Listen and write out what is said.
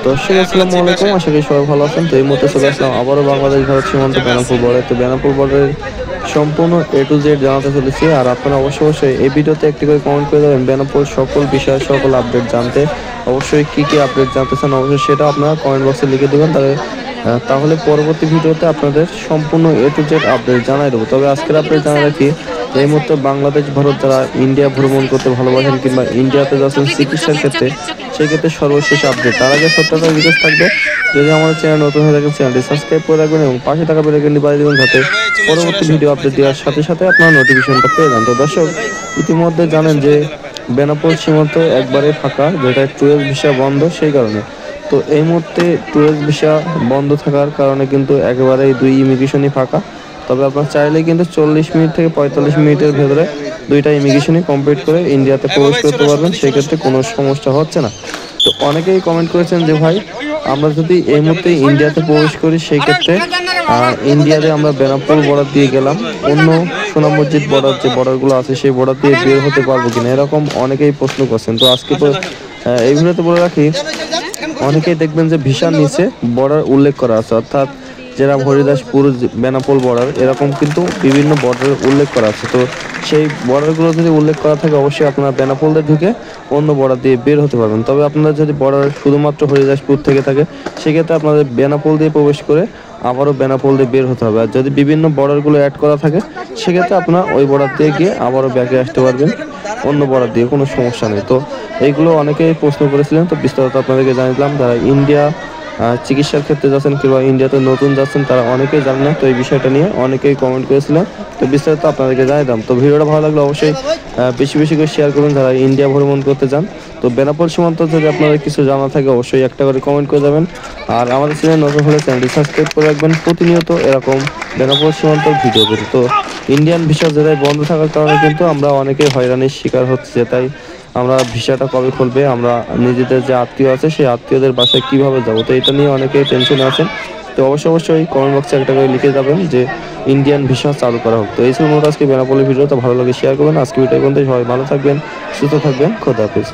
দর্শক আসসালামু আলাইকুম, আশা করি সবাই ভালো আছেন। তো এই মুহূর্তে চলে আসলাম আবারও বাংলাদেশ ভারত সীমান্ত বেনাপোল বর্ডার। তো বেনাপোল বর্ডারের সম্পূর্ণ A to Z জানাতে চলেছি। আর আপনারা অবশ্যই এই ভিডিওতে একটি করে কমেন্ট করে দেবেন বেনাপোল সকল বিষয় সকল আপডেট জানতে। অবশ্যই কি কি আপডেট জানতে চান অবশ্যই সেটা আপনারা কমেন্ট বক্সে লিখে দেবেন, তাহলে পরবর্তী ভিডিওতে আপনাদের সম্পূর্ণ A to Z আপডেট জানাই দেবো। তবে আজকের আপডেট জানা রাখি, এই মুহূর্তে বাংলাদেশ ভারত যারা ইন্ডিয়া ভ্রমণ করতে ভালোবাসেন কিংবা ইন্ডিয়াতে যাচ্ছেন চিকিৎসার ক্ষেত্রে, সেই ক্ষেত্রে সর্বশেষ আপডেট। তার আগে ছোট্ট একটা রিকোয়েস্ট থাকবে, যদি আমাদের চ্যানেল নতুন হয়ে থাকেন চ্যানেলটি সাবস্ক্রাইব করে রাখবেন এবং পাশে থাকা বেল আইকনটি বাজিয়ে দেবেন, যাতে পরবর্তী ভিডিও আপডেট দেওয়ার সাথে সাথে আপনারা নোটিফিকেশনটা পেয়ে যান। তো দর্শক ইতিমধ্যে জানেন যে বেনাপোল সীমান্ত একবারে ফাঁকা, যেটা ট্যুরিস্ট ভিসা বন্ধ সেই কারণে। তো এই মুহূর্তে ট্যুরিস্ট ভিসা বন্ধ থাকার কারণে কিন্তু একেবারেই দুই ইমিগ্রেশনই ফাঁকা। তবে আপনার চাইলে কিন্তু 40 মিনিট থেকে 45 মিনিটের ভেতরে দুইটা ইমিগ্রেশনই কমপ্লিট করে ইন্ডিয়াতে প্রবেশ করতে পারবেন, সেক্ষেত্রে কোনো সমস্যা হচ্ছে না। তো অনেকেই কমেন্ট করেছেন যে ভাই আমরা যদি এই মুহূর্তে ইন্ডিয়াতে প্রবেশ করি সেই ক্ষেত্রে ইন্ডিয়াতে আমরা বেনাপোল বর্ডার দিয়ে গেলাম, অন্য সোনা মসজিদ বর্ডার যে বর্ডারগুলো আছে সেই বর্ডার দিয়ে বের হতে পারবো কিনা, এরকম অনেকেই প্রশ্ন করছেন। তো আজকে এই ভিডিওতে বলে রাখি, অনেকেই দেখবেন যে ভিসার নিচে বর্ডার উল্লেখ করা আছে, অর্থাৎ যেটা হরিদাসপুর বেনাপোল বর্ডার এরকম কিন্তু বিভিন্ন বর্ডার উল্লেখ করা আছে। তো সেই বর্ডারগুলো যদি উল্লেখ করা থাকে অবশ্যই আপনারা বেনাপোল দিয়ে ঢুকে অন্য বর্ডার দিয়ে বের হতে পারবেন। তবে আপনারা যদি বর্ডার শুধুমাত্র হরিদাসপুর থেকে থাকে সেক্ষেত্রে আপনাদের বেনাপোল দিয়ে প্রবেশ করে আবারও বেনাপোল দিয়ে বের হতে হবে। আর যদি বিভিন্ন বর্ডারগুলো অ্যাড করা থাকে সেক্ষেত্রে আপনারা ওই বর্ডার দিয়ে গিয়ে আবারও ব্যাকে আসতে পারবেন, অন্য বর্ডার দিয়ে কোনো সমস্যা নেই। তো এইগুলো অনেকেই প্রশ্ন করেছিলেন, তো বিস্তারিত আপনাদেরকে জানিয়ে দিলাম। যারা ইন্ডিয়া চিকিৎসার ক্ষেত্রে যাচ্ছেন কিংবা ইন্ডিয়াতে নতুন যাচ্ছেন তারা অনেকেই জানেন না, তো এই বিষয়টা নিয়ে অনেকেই কমেন্ট করেছিলেন, তো বিস্তারিত আপনাদেরকে জানিয়ে দিলাম। তো ভিডিওটা ভালো লাগলে অবশ্যই বেশি বেশি করে শেয়ার করবেন যারা ইন্ডিয়া ভ্রমণ করতে চান। তো বেনাপোল সীমান্ত যদি আপনাদের কিছু জানা থাকে অবশ্যই একটা করে কমেন্ট করে যাবেন। আর আমাদের চ্যানেল নতুন হলে চ্যানেলটি সাবস্ক্রাইব করে রাখবেন প্রতিনিয়ত এরকম বেনাপোল সীমান্তর ভিডিও পেতে। তো ইন্ডিয়ান ভিসা যেটাই বন্ধ থাকার কারণে কিন্তু আমরা অনেকেই হয়রানির শিকার হচ্ছে, তাই আমরা ভিসাটা কবে খুলবে, আমরা নিজেদের যে আত্মীয় আছে সেই আত্মীয়দের বাসায় কিভাবে যাবো, তো এটা নিয়ে অনেকেই টেনশনে আছেন। তো অবশ্যই কমেন্ট বক্সে একটা করে লিখে যাবেন যে ইন্ডিয়ান ভিসা চালু করা হোক। তো এই ছিল মোট আজকে বেনাপোলের ভিডিও, তো ভালো লাগে শেয়ার করবেন। আজকে ভিডিও পর্যন্ত সবাই ভালো থাকবেন, সুস্থ থাকবেন, খোদা হাফেজ।